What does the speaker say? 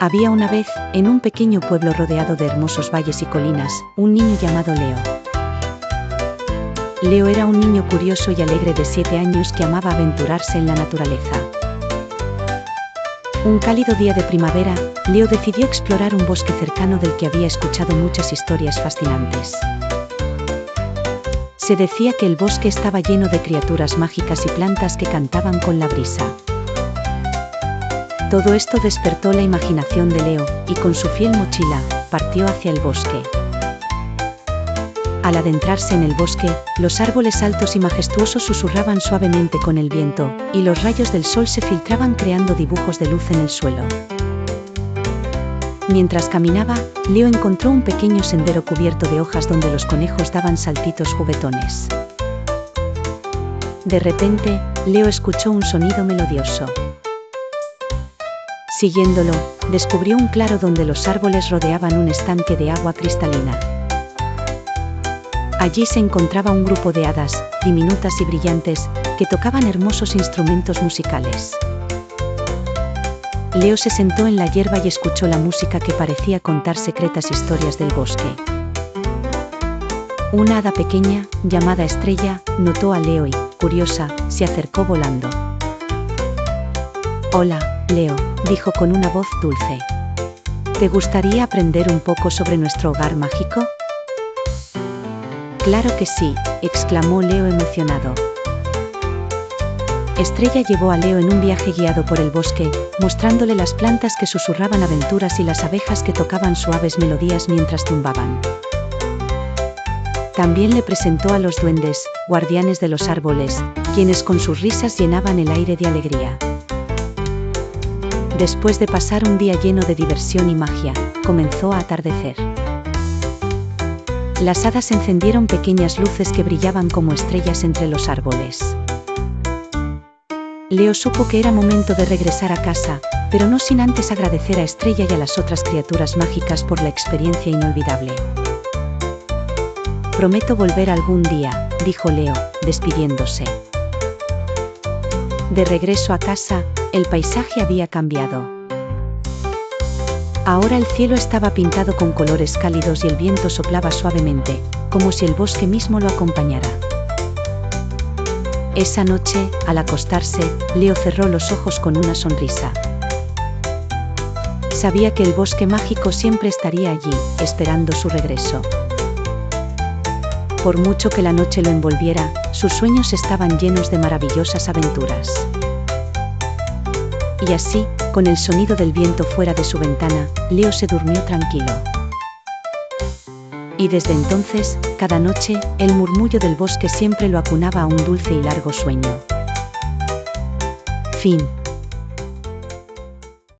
Había una vez, en un pequeño pueblo rodeado de hermosos valles y colinas, un niño llamado Leo. Leo era un niño curioso y alegre de 7 años que amaba aventurarse en la naturaleza. Un cálido día de primavera, Leo decidió explorar un bosque cercano del que había escuchado muchas historias fascinantes. Se decía que el bosque estaba lleno de criaturas mágicas y plantas que cantaban con la brisa. Todo esto despertó la imaginación de Leo, y con su fiel mochila, partió hacia el bosque. Al adentrarse en el bosque, los árboles altos y majestuosos susurraban suavemente con el viento, y los rayos del sol se filtraban creando dibujos de luz en el suelo. Mientras caminaba, Leo encontró un pequeño sendero cubierto de hojas donde los conejos daban saltitos juguetones. De repente, Leo escuchó un sonido melodioso. Siguiéndolo, descubrió un claro donde los árboles rodeaban un estanque de agua cristalina. Allí se encontraba un grupo de hadas, diminutas y brillantes, que tocaban hermosos instrumentos musicales. Leo se sentó en la hierba y escuchó la música que parecía contar secretas historias del bosque. Una hada pequeña, llamada Estrella, notó a Leo y, curiosa, se acercó volando. «Hola, Leo», dijo con una voz dulce. «¿Te gustaría aprender un poco sobre nuestro hogar mágico?» «Claro que sí», exclamó Leo emocionado. Estrella llevó a Leo en un viaje guiado por el bosque, mostrándole las plantas que susurraban aventuras y las abejas que tocaban suaves melodías mientras zumbaban. También le presentó a los duendes, guardianes de los árboles, quienes con sus risas llenaban el aire de alegría. Después de pasar un día lleno de diversión y magia, comenzó a atardecer. Las hadas encendieron pequeñas luces que brillaban como estrellas entre los árboles. Leo supo que era momento de regresar a casa, pero no sin antes agradecer a Estrella y a las otras criaturas mágicas por la experiencia inolvidable. «Prometo volver algún día», dijo Leo, despidiéndose. De regreso a casa, el paisaje había cambiado. Ahora el cielo estaba pintado con colores cálidos y el viento soplaba suavemente, como si el bosque mismo lo acompañara. Esa noche, al acostarse, Leo cerró los ojos con una sonrisa. Sabía que el bosque mágico siempre estaría allí, esperando su regreso. Por mucho que la noche lo envolviera, sus sueños estaban llenos de maravillosas aventuras. Y así, con el sonido del viento fuera de su ventana, Leo se durmió tranquilo. Y desde entonces, cada noche, el murmullo del bosque siempre lo acunaba a un dulce y largo sueño. Fin.